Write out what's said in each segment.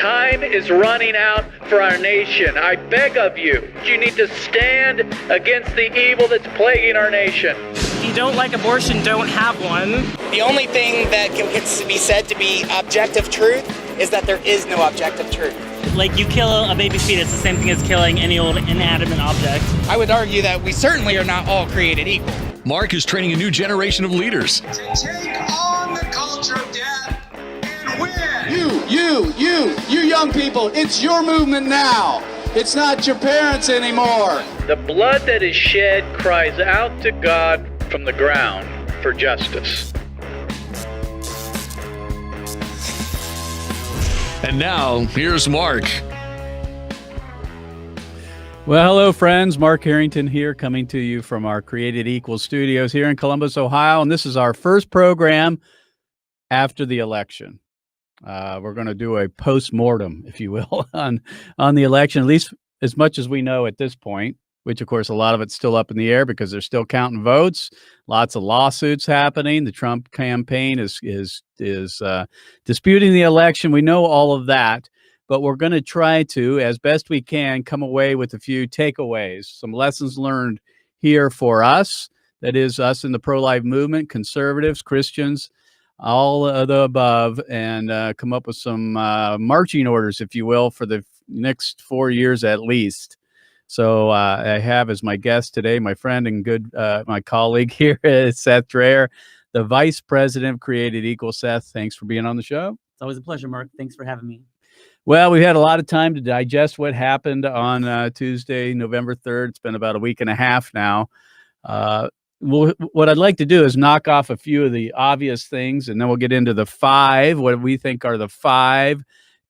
Time is running out for our nation. I beg of you, you need to stand against the evil that's plaguing our nation. If you don't like abortion, don't have one. The only thing that can be said to be objective truth is that there is no objective truth. Like, you kill a baby fetus, the same thing as killing any old inanimate object. I would argue that we certainly are not all created equal. Mark is training a new generation of leaders. To take on the culture of death and win. You young people, it's your movement now. It's not your parents anymore. The blood that is shed cries out to God from the ground for justice. And now, here's Mark. Well, hello, friends. Mark Harrington here, coming to you from our Created Equal studios here in Columbus, Ohio. And this is our first program after the election. We're going to do a post-mortem, if you will, on the election, at least as much as we know at this point, which, of course, a lot of it's still up in the air because they're still counting votes. Lots of lawsuits happening. The Trump campaign is disputing the election. We know all of that, but we're going to try to, as best we can, come away with a few takeaways, some lessons learned here for us. That is, us in the pro-life movement, conservatives, Christians, all of the above, and come up with some marching orders, if you will, for the next 4 years at least. So I have as my guest today, my friend and my colleague here is Seth Drayer, the Vice President of Created Equal. Seth, thanks for being on the show. It's always a pleasure, Mark. Thanks for having me. Well, we had a lot of time to digest what happened on Tuesday, November 3rd. It's been about a week and a half now. What I'd like to do is knock off a few of the obvious things, and then we'll get into what we think are the 5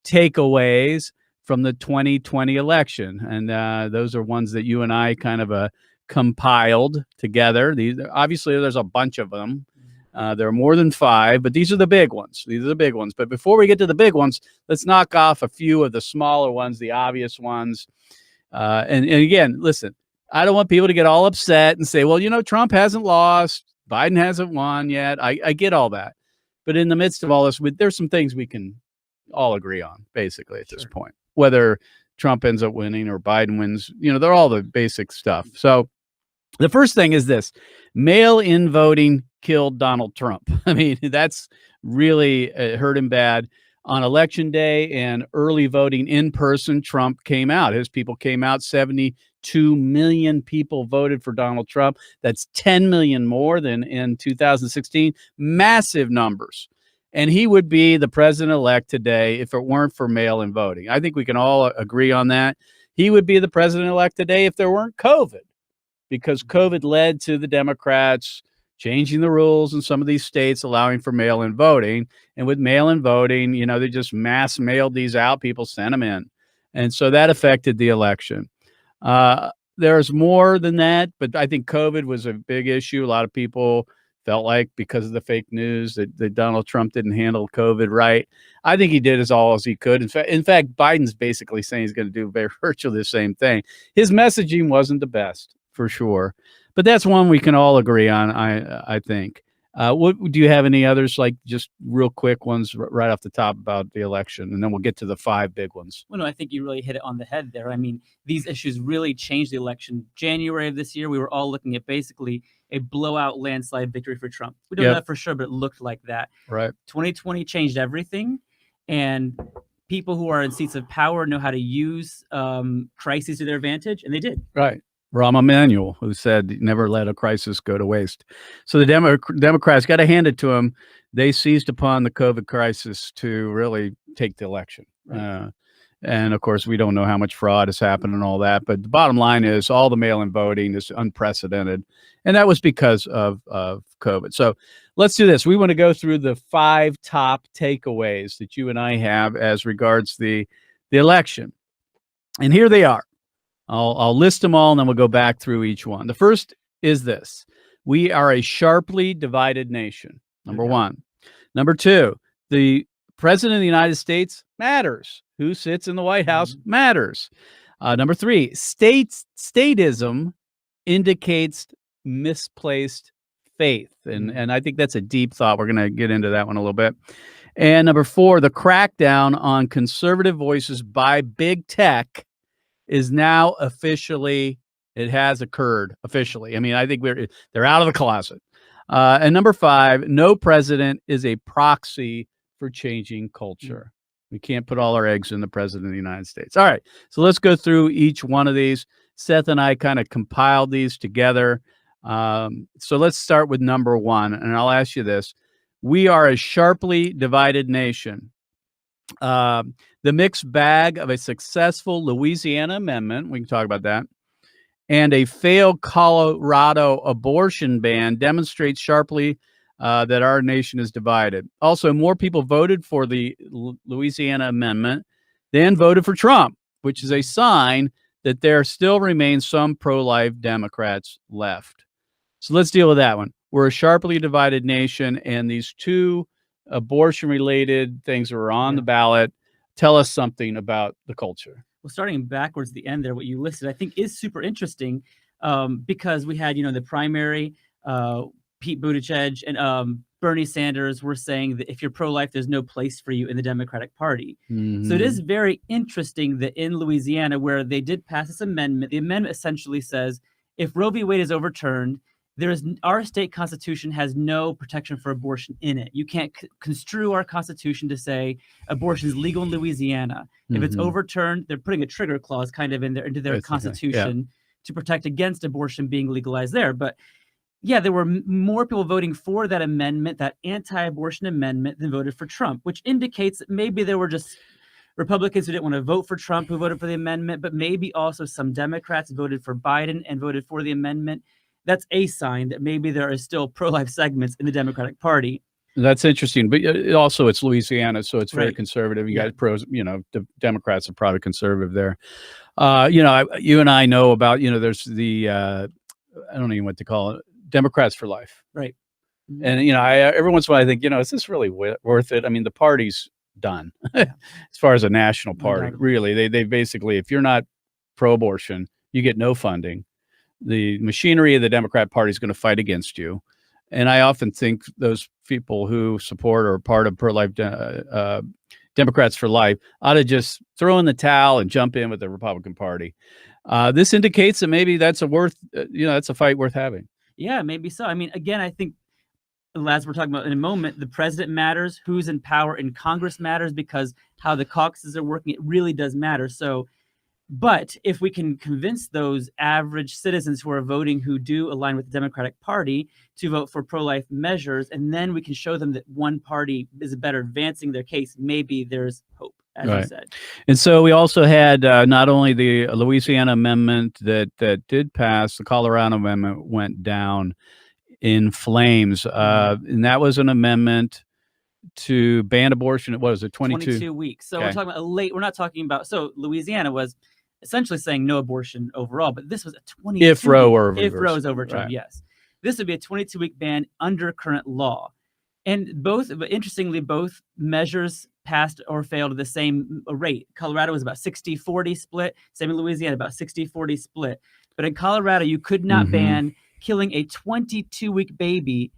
takeaways from the 2020 election. And those are ones that you and I kind of compiled together. Obviously, there's a bunch of them. There are more than 5, but these are the big ones. But before we get to the big ones, let's knock off a few of the smaller ones, the obvious ones. And again, listen, I don't want people to get all upset and say, well, Trump hasn't lost, Biden hasn't won yet. I get all that. But in the midst of all this, there's some things we can all agree on, basically, at this point. Whether Trump ends up winning or Biden wins, they're all the basic stuff. So the first thing is this: mail-in voting killed Donald Trump. I mean, that's really hurt him bad. On election day and early voting in person, Trump came out. His people came out. 72 million people voted for Donald Trump. That's 10 million more than in 2016. Massive numbers. And he would be the president-elect today if it weren't for mail-in voting. I think we can all agree on that. He would be the president-elect today if there weren't COVID, because COVID led to the Democrats changing the rules in some of these states, allowing for mail-in voting. And with mail-in voting, they just mass mailed these out. People sent them in. And so that affected the election. There's more than that, but I think COVID was a big issue. A lot of people felt like, because of the fake news, that Donald Trump didn't handle COVID right. I think he did as he could. In fact, Biden's basically saying he's going to do virtually the same thing. His messaging wasn't the best, for sure. But that's one we can all agree on, I think. What do you have any others, like just real quick ones right off the top about the election? And then we'll get to the 5 big ones. Well, no, I think you really hit it on the head there. I mean, these issues really changed the election. January of this year, we were all looking at basically a blowout landslide victory for Trump. We don't know that for sure, but it looked like that. Right. 2020 changed everything. And people who are in seats of power know how to use crises to their advantage, and they did. Right. Rahm Emanuel, who said, never let a crisis go to waste. So the Democrats, got to hand it to them. They seized upon the COVID crisis to really take the election. Right. And of course, we don't know how much fraud has happened and all that. But the bottom line is all the mail-in voting is unprecedented. And that was because of COVID. So let's do this. We want to go through the 5 top takeaways that you and I have as regards the election. And here they are. I'll list them all, and then we'll go back through each one. The first is this: we are a sharply divided nation, number 1. Number 2, the president of the United States matters. Who sits in the White House matters. Number 3, statism indicates misplaced faith. And I think that's a deep thought. We're going to get into that one a little bit. And number 4, the crackdown on conservative voices by big tech is now officially, it has occurred officially. I mean, I think they're out of the closet. And number 5, no president is a proxy for changing culture. We can't put all our eggs in the president of the United States. All right, so let's go through each one of these. Seth and I kind of compiled these together. So let's start with number 1, and I'll ask you this. We are a sharply divided nation. The mixed bag of a successful Louisiana amendment, we can talk about that, and a failed Colorado abortion ban demonstrates sharply that our nation is divided. Also, more people voted for the Louisiana amendment than voted for Trump, which is a sign that there still remains some pro-life Democrats left. So let's deal with that one. We're a sharply divided nation, and these 2 abortion-related things that are on the ballot tell us something about the culture. Well, starting backwards, the end there, what you listed, I think is super interesting because we had, the primary, Pete Buttigieg and Bernie Sanders were saying that if you're pro-life, there's no place for you in the Democratic Party. So it is very interesting that in Louisiana, where they did pass this amendment, the amendment essentially says, if Roe v. Wade is overturned, our state constitution has no protection for abortion in it. You can't construe our constitution to say abortion is legal in Louisiana. If it's overturned, they're putting a trigger clause kind of into their constitution to protect against abortion being legalized there. But yeah, there were more people voting for that amendment, that anti-abortion amendment, than voted for Trump, which indicates that maybe there were just Republicans who didn't want to vote for Trump who voted for the amendment, but maybe also some Democrats voted for Biden and voted for the amendment. That's a sign that maybe there are still pro-life segments in the Democratic Party. That's interesting, but also it's Louisiana, so it's very conservative. You got pros, the Democrats are probably conservative there. You and I know about, there's the, I don't even know what to call it, Democrats for Life. Right. And, every once in a while I think, is this really worth it? I mean, the party's done as far as a national party, really. They basically, if you're not pro-abortion, you get no funding. The machinery of the Democrat Party is going to fight against you. And I often think those people who support or are part of pro-life Democrats for Life ought to just throw in the towel and jump in with the Republican Party. This indicates that maybe that's that's a fight worth having. Yeah, maybe so. I mean, again, I think, as we're talking about in a moment, the president matters, who's in power in Congress matters, because how the caucuses are working, it really does matter. So, but if we can convince those average citizens who are voting who do align with the Democratic Party to vote for pro-life measures, and then we can show them that one party is better advancing their case, maybe there's hope, as you said. And so we also had not only the Louisiana amendment that did pass, the Colorado amendment went down in flames. And that was an amendment to ban abortion. What was it, 22 weeks. So we're talking about we're not talking about, so Louisiana was essentially saying no abortion overall, but this was a 22 if Roe were if Roe is overturned, yes. This would be a 22-week ban under current law. And interestingly, both measures passed or failed at the same rate. Colorado was about 60-40 split, same in Louisiana, about 60-40 split. But in Colorado, you could not ban killing a 22-week baby.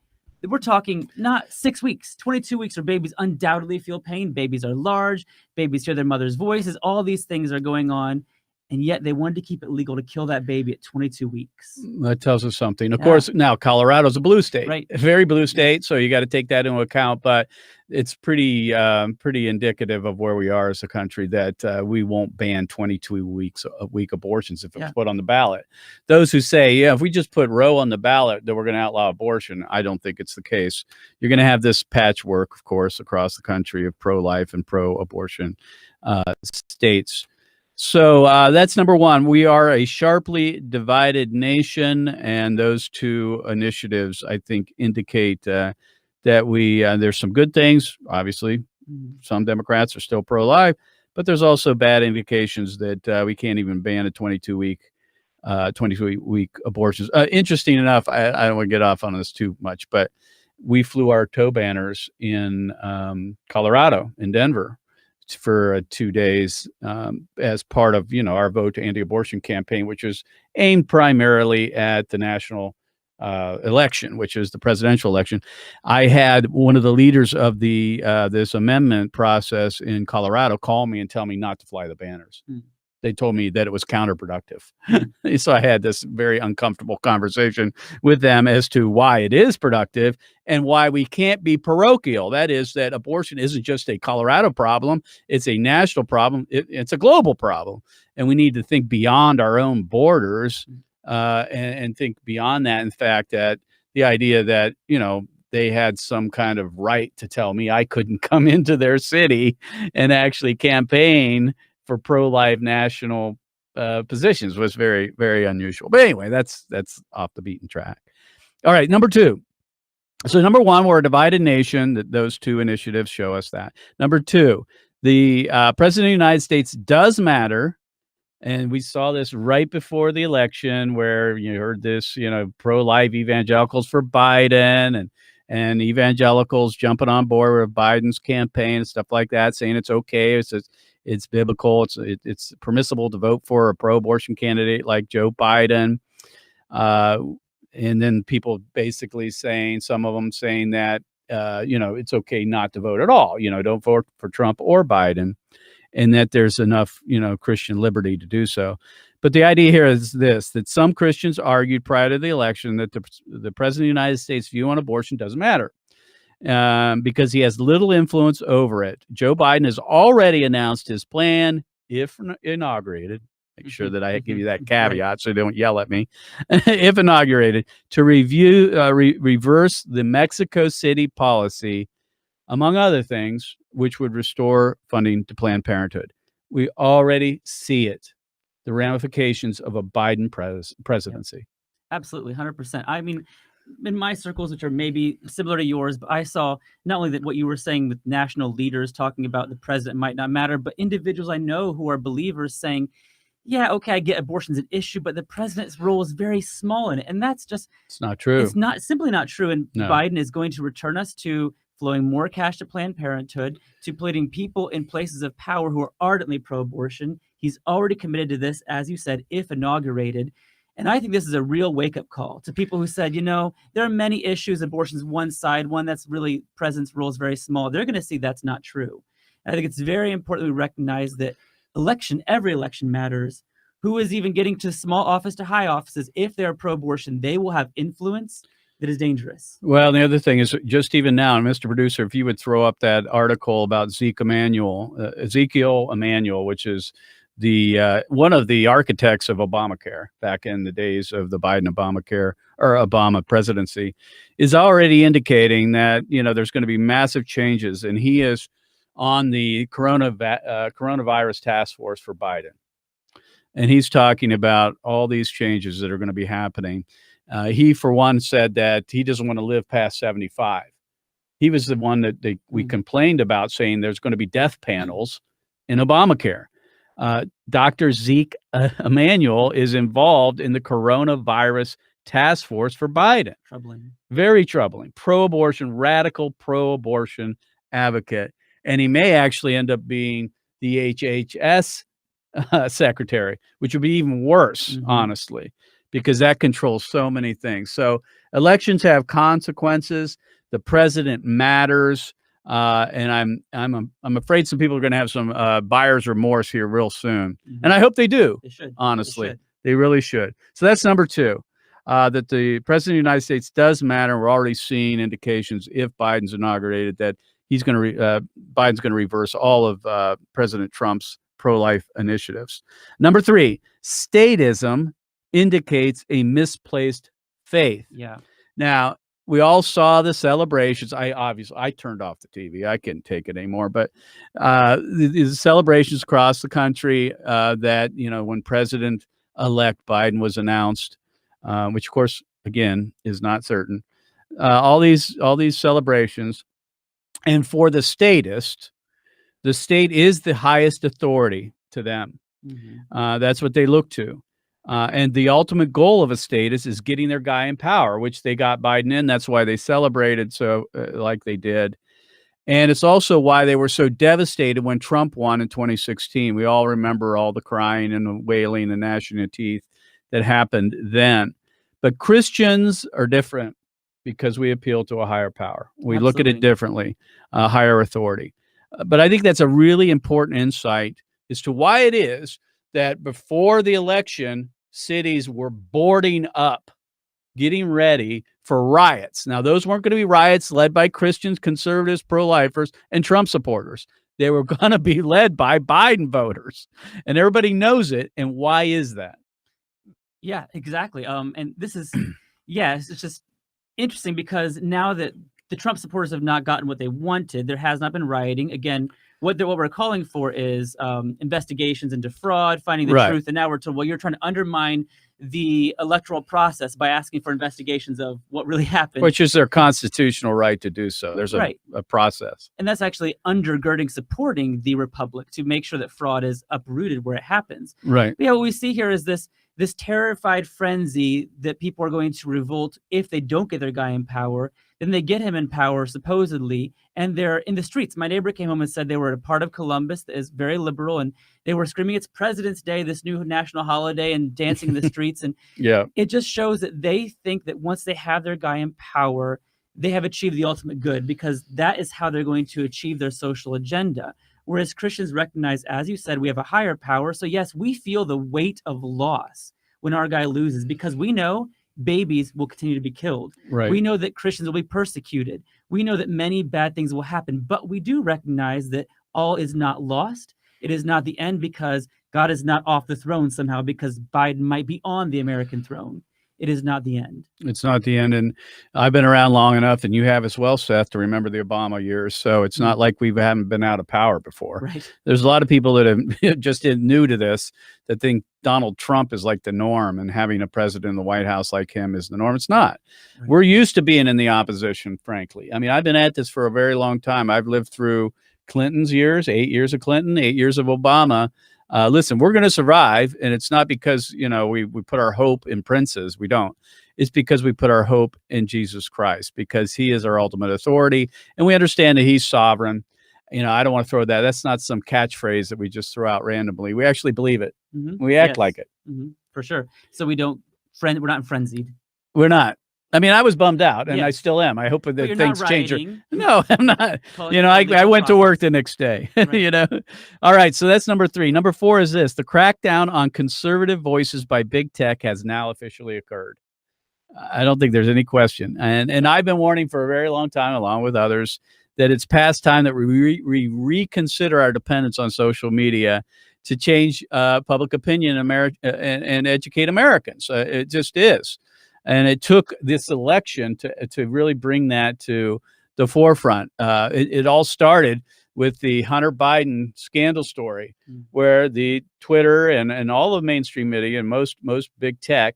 We're talking not 6 weeks, 22 weeks, where babies undoubtedly feel pain. Babies are large, babies hear their mother's voices. All these things are going on. And yet they wanted to keep it legal to kill that baby at 22 weeks. That tells us something. Of course, now Colorado's a blue state, right? A very blue state. So you got to take that into account. But it's pretty indicative of where we are as a country that we won't ban 22 week abortions if it's put on the ballot. Those who say, if we just put Roe on the ballot, then we're going to outlaw abortion. I don't think it's the case. You're going to have this patchwork, of course, across the country of pro-life and pro-abortion states. So that's number one. We are a sharply divided nation, and those 2 initiatives, I think, indicate that there's some good things. Obviously, some Democrats are still pro-life, but there's also bad indications that we can't even ban a 22-week abortions. Interesting enough, I don't want to get off on this too much, but we flew our toe banners in Colorado, in Denver, for 2 days as part of our Vote to Anti-Abortion campaign, which was aimed primarily at the national election, which is the presidential election. I had one of the leaders of the this amendment process in Colorado call me and tell me not to fly the banners. They told me that it was counterproductive. So I had this very uncomfortable conversation with them as to why it is productive and why we can't be parochial. That is, that abortion isn't just a Colorado problem. It's a national problem. It's a global problem. And we need to think beyond our own borders and think beyond that. In fact, that the idea that, they had some kind of right to tell me I couldn't come into their city and actually campaign for pro-life national positions was very, very unusual. But anyway, that's off the beaten track. All right, number 2. So number 1, we're a divided nation. Those 2 initiatives show us that. Number 2, the president of the United States does matter. And we saw this right before the election where you heard this, pro-life evangelicals for Biden and evangelicals jumping on board with Biden's campaign and stuff like that, saying it's okay. It's biblical. It's permissible to vote for a pro-abortion candidate like Joe Biden. And then people basically saying, some of them saying that, it's okay not to vote at all. Don't vote for Trump or Biden, and that there's enough, Christian liberty to do so. But the idea here is this, that some Christians argued prior to the election that the president of the United States' view on abortion doesn't matter. Because he has little influence over it. Joe Biden has already announced his plan, if inaugurated. Make sure that I give you that caveat so they don't yell at me. If inaugurated, to reverse the Mexico City policy, among other things, which would restore funding to Planned Parenthood. We already see it, the ramifications of a Biden presidency. Yeah, absolutely, 100%. I mean, in my circles, which are maybe similar to yours, but I saw not only that what you were saying with national leaders talking about the president might not matter, but individuals I know who are believers saying, yeah, okay, I get abortion's an issue, but the president's role is very small in it. And that's just, it's not true. It's not simply not true. And No. Biden is going to return us to flowing more cash to Planned Parenthood, to putting people in places of power who are ardently pro-abortion. He's already committed to this, as you said, if inaugurated. And I think this is a real wake-up call to people who said, there are many issues. Abortion's one side, one that's really president's role is very small. They're going to see that's not true. And I think it's very important we recognize that every election matters. Who is even getting to small office to high offices, if they're pro-abortion, they will have influence that is dangerous. Well, the other thing is, just even now, and Mr. Producer, if you would throw up that article about Ezekiel Emanuel, which is the one of the architects of Obamacare back in the days of the Biden Obamacare or Obama presidency, is already indicating that there's going to be massive changes, and he is on the coronavirus task force for Biden, and he's talking about all these changes that are going to be happening. He, for one, said that he doesn't want to live past 75. He was the one that we complained about, saying there's going to be death panels in Obamacare. Dr. Zeke Emanuel is involved in the coronavirus task force for Biden. Troubling. Very troubling. Pro-abortion, radical pro-abortion advocate. And he may actually end up being the HHS secretary, which would be even worse, honestly, because that controls so many things. So elections have consequences. The president matters. And I'm afraid some people are going to have some buyer's remorse here real soon. And I hope they do. They should. Honestly. They really should. So that's number 2, that the president of the United States does matter. We're already seeing indications, if Biden's inaugurated, that he's going to Biden's going to reverse all of President Trump's pro-life initiatives. Number 3, statism indicates a misplaced faith. Yeah. Now, we all saw the celebrations. I turned off the TV. I couldn't take it anymore. But the celebrations across the country that, when President-elect Biden was announced, which, of course, again, is not certain. All these celebrations. And for the statist, the state is the highest authority to them. That's what they look to. And the ultimate goal of a statist is getting their guy in power, which they got Biden in. That's why they celebrated so like they did. And it's also why they were so devastated when Trump won in 2016. We all remember all the crying and the wailing and gnashing of teeth that happened then. But Christians are different because we appeal to a higher power. We look at it differently, higher authority. But I think that's a really important insight as to why it is that before the election, cities were boarding up, getting ready for riots. Now, those weren't going to be riots led by Christians, conservatives, pro-lifers, and Trump supporters. They were going to be led by Biden voters, and everybody knows it. And why is that? Yeah, exactly. And this is, it's just interesting because now that the Trump supporters have not gotten what they wanted, there has not been rioting. Again, what we're calling for is investigations into fraud, finding the truth. And now we're told, well, you're trying to undermine the electoral process by asking for investigations of what really happened. Which is their constitutional right to do so. There's a process. And that's actually undergirding supporting the republic to make sure that fraud is uprooted where it happens. Right. But yeah, what we see here is this terrified frenzy that people are going to revolt if they don't get their guy in power. Then they get him in power, supposedly, and they're in the streets. My neighbor came home and said they were a part of Columbus that is very liberal, and they were screaming, "It's President's Day, this new national holiday," and dancing in the streets. And it just shows that they think that once they have their guy in power, they have achieved the ultimate good, because that is how they're going to achieve their social agenda. Whereas Christians recognize, as you said, we have a higher power. So yes, we feel the weight of loss when our guy loses, because we know babies will continue to be killed. Right. We know that Christians will be persecuted. We know that many bad things will happen, but we do recognize that all is not lost. It is not the end, because God is not off the throne somehow because Biden might be on the American throne. It is not the end. It's not the end. And I've been around long enough, and you have as well, Seth, to remember the Obama years. So it's not like we haven't been out of power before. Right. There's a lot of people that have just new to this that think Donald Trump is like the norm, and having a president in the White House like him is the norm. It's not. Right. We're used to being in the opposition, frankly. I mean, I've been at this for a very long time. I've lived through Clinton's years, 8 years of Clinton, 8 years of Obama. Listen, we're going to survive, and it's not because, we put our hope in princes. We don't. It's because we put our hope in Jesus Christ, because he is our ultimate authority, and we understand that he's sovereign. I don't want to throw that. That's not some catchphrase that we just throw out randomly. We actually believe it. Mm-hmm. We act like it. Mm-hmm. For sure. So we're not frenzied. We're not. I mean, I was bummed out, and I still am. I hope that things change. No, I'm not. I went to work the next day. Right. All right. So that's number 3. Number 4 is this: the crackdown on conservative voices by big tech has now officially occurred. I don't think there's any question, and I've been warning for a very long time, along with others, that it's past time that we reconsider our dependence on social media to change public opinion in America and educate Americans. It just is. And it took this election to really bring that to the forefront. It all started with the Hunter Biden scandal story, where the Twitter and all of mainstream media and most big tech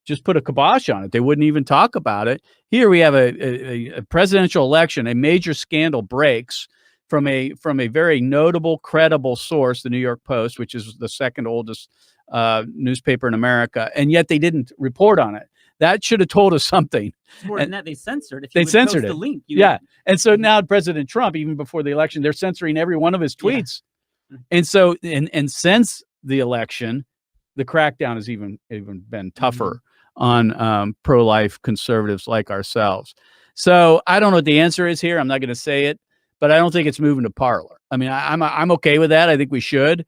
just put a kibosh on it. They wouldn't even talk about it. Here we have a presidential election, a major scandal breaks from a very notable, credible source, the New York Post, which is the second oldest newspaper in America, and yet they didn't report on it. That should have told us something. More than that, they censored it. They censored it. The link. And so now President Trump, even before the election, they're censoring every one of his tweets. Yeah. And so, and since the election, the crackdown has even been tougher on pro-life conservatives like ourselves. So I don't know what the answer is here. I'm not going to say it, but I don't think it's moving to Parler. I mean, I'm okay with that. I think we should.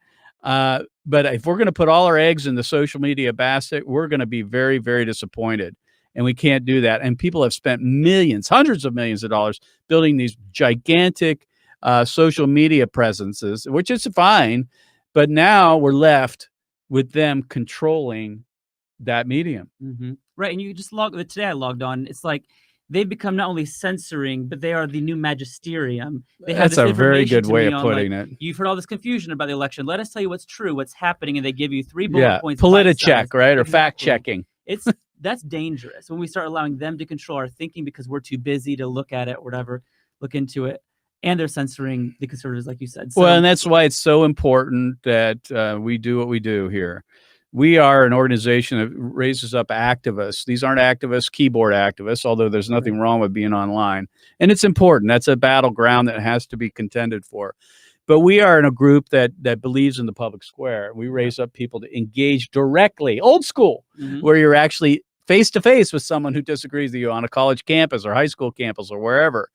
But if we're going to put all our eggs in the social media basket, we're going to be very, very disappointed. And we can't do that. And people have spent millions, hundreds of millions of dollars building these gigantic social media presences, which is fine. But now we're left with them controlling that medium. Mm-hmm. Right. And you just today I logged on. It's like they've become not only censoring, but they are the new magisterium. That's a very good way of putting it. You've heard all this confusion about the election. Let us tell you what's true, what's happening, and they give you 3 bullet points. Politicheck, right? Or fact checking. That's dangerous when we start allowing them to control our thinking because we're too busy to look at it or whatever, look into it. And they're censoring the conservatives, like you said. Well, and that's why it's so important that we do what we do here. We are an organization that raises up activists. These aren't activists, keyboard activists, although there's nothing wrong with being online. And it's important. That's a battleground that has to be contended for. But we are in a group that believes in the public square. We raise up people to engage directly, old school, where you're actually face to face with someone who disagrees with you on a college campus or high school campus or wherever.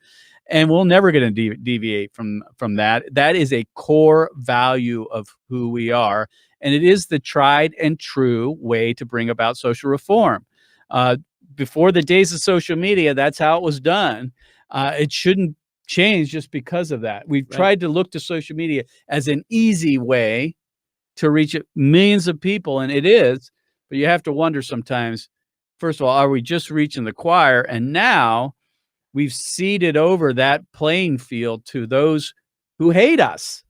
And we're never going to deviate from that. That is a core value of who we are. And it is the tried and true way to bring about social reform. Before the days of social media, that's how it was done. It shouldn't change just because of that. We've tried to look to social media as an easy way to reach millions of people, and it is, but you have to wonder sometimes, first of all, are we just reaching the choir? And now we've ceded over that playing field to those who hate us,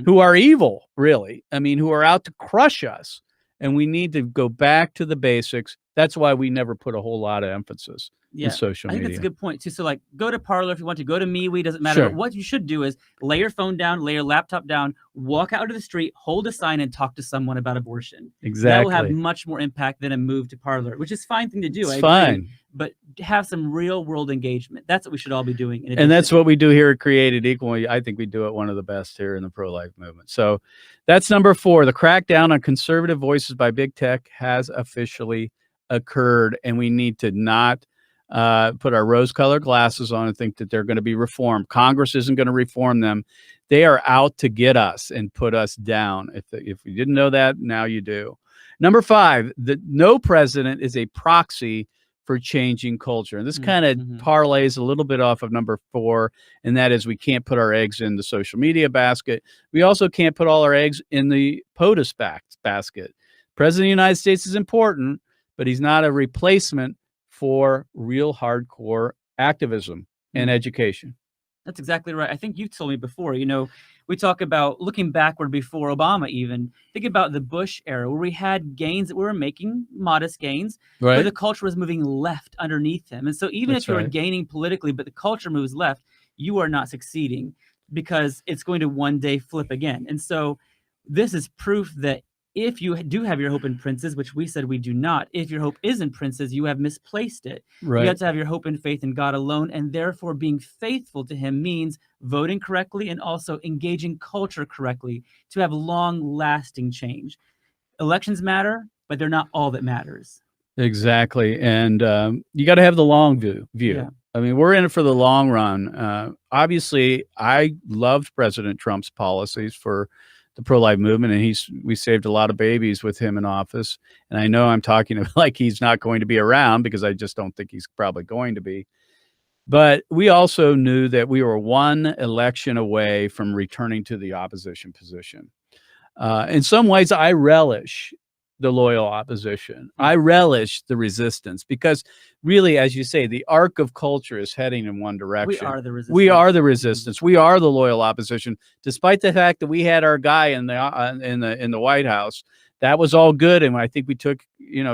who are evil, really. I mean, who are out to crush us. And we need to go back to the basics. That's why we never put a whole lot of emphasis in social media. I think that's a good point too. So like, go to Parler if you want to, go to MeWe, doesn't matter. Sure. But what you should do is lay your phone down, lay your laptop down, walk out to the street, hold a sign, and talk to someone about abortion. Exactly. That will have much more impact than a move to Parler, which is a fine thing to do. It's I agree, fine. but have some real world engagement. That's what we should all be doing. And that's what we do here at Created Equal. I think we do it one of the best here in the pro-life movement. So that's number 4. The crackdown on conservative voices by big tech has officially occurred, and we need to not put our rose-colored glasses on and think that they're going to be reformed. Congress isn't going to reform them. They are out to get us and put us down. If you didn't know that, now you do. Number 5, no president is a proxy for changing culture. And this kind of parlays a little bit off of number 4, and that is we can't put our eggs in the social media basket. We also can't put all our eggs in the POTUS basket. President of the United States is important, but he's not a replacement for real hardcore activism and education. That's exactly right. I think you told me before, we talk about looking backward before Obama even. Think about the Bush era where we had gains that we were making, modest gains, but the culture was moving left underneath him. And so even if you were gaining politically, but the culture moves left, you are not succeeding because it's going to one day flip again. And so this is proof that if you do have your hope in princes, which we said we do not, if your hope is in princes, you have misplaced it. You have to have your hope and faith in God alone, and therefore being faithful to him means voting correctly and also engaging culture correctly to have long-lasting change. Elections matter, but they're not all that matters. Exactly. And you got to have the long view. Yeah. I mean, we're in it for the long run. Obviously, I loved President Trump's policies for the pro-life movement, and we saved a lot of babies with him in office. And I know I'm talking like he's not going to be around, because I just don't think he's probably going to be. But we also knew that we were one election away from returning to the opposition position. In some ways, I relish the loyal opposition. I relish the resistance, because really, as you say, the arc of culture is heading in one direction. We are the resistance. We are the resistance. We are the loyal opposition, despite the fact that we had our guy in the White House. That was all good, and I think we took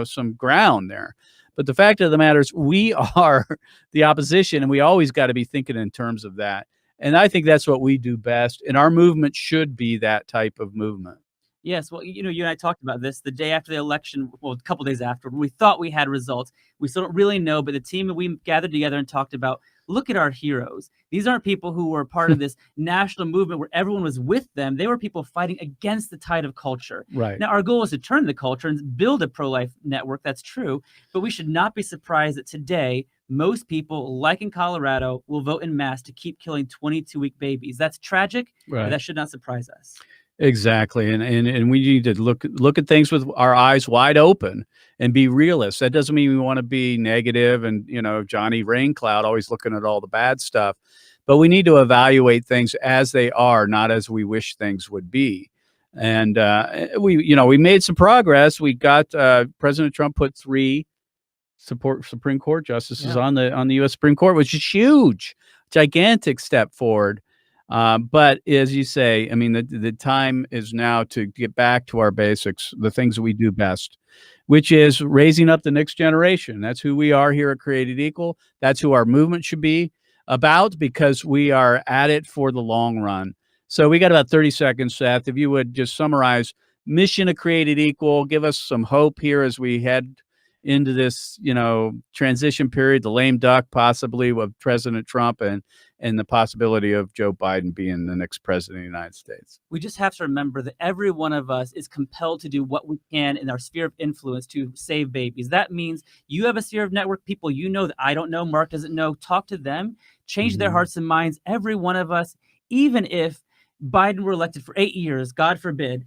some ground there. But the fact of the matter is, we are the opposition, and we always got to be thinking in terms of that. And I think that's what we do best, and our movement should be that type of movement. Yes, well, you and I talked about this the day after the election, well, a couple days after. We thought we had results. We still don't really know, but the team that we gathered together and talked about, look at our heroes. These aren't people who were part of this national movement where everyone was with them. They were people fighting against the tide of culture. Right. Now, our goal is to turn the culture and build a pro-life network. That's true, but we should not be surprised that today, most people, like in Colorado, will vote en masse to keep killing 22-week babies. That's tragic, but that should not surprise us. Exactly. And we need to look at things with our eyes wide open and be realists. That doesn't mean we want to be negative and, Johnny Raincloud, always looking at all the bad stuff. But we need to evaluate things as they are, not as we wish things would be. And we made some progress. We got President Trump put 3 Supreme Court justices on the U.S. Supreme Court, which is huge, gigantic step forward. But as you say, I mean, the time is now to get back to our basics, the things that we do best, which is raising up the next generation. That's who we are here at Created Equal. That's who our movement should be about, because we are at it for the long run. So we got about 30 seconds, Seth. If you would just summarize mission of Created Equal, give us some hope here as we head into this, transition period, the lame duck possibly with President Trump, and and the possibility of Joe Biden being the next president of the United States. We just have to remember that every one of us is compelled to do what we can in our sphere of influence to save babies. That means you have a sphere of network, people you know that I don't know, Mark doesn't know. Talk to them, change their hearts and minds. Every one of us, even if Biden were elected for 8 years, God forbid,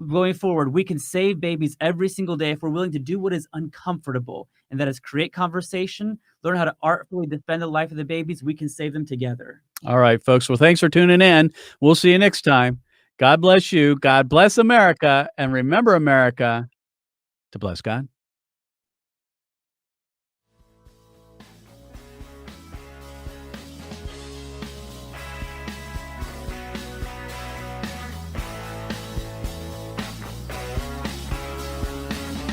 going forward, we can save babies every single day if we're willing to do what is uncomfortable, and that is create conversation, learn how to artfully defend the life of the babies. We can save them together. All right, folks. Well, thanks for tuning in. We'll see you next time. God bless you. God bless America. And remember, America, to bless God.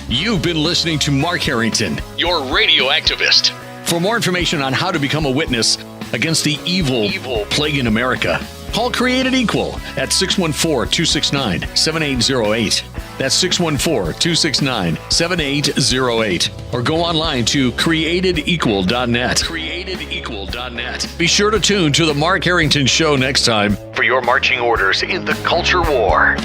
You've been listening to Mark Harrington, your radio activist. For more information on how to become a witness against the evil plague in America, call Created Equal at 614-269-7808. That's 614-269-7808. Or go online to createdequal.net. Createdequal.net. Be sure to tune to the Mark Harrington Show next time for your marching orders in the culture war.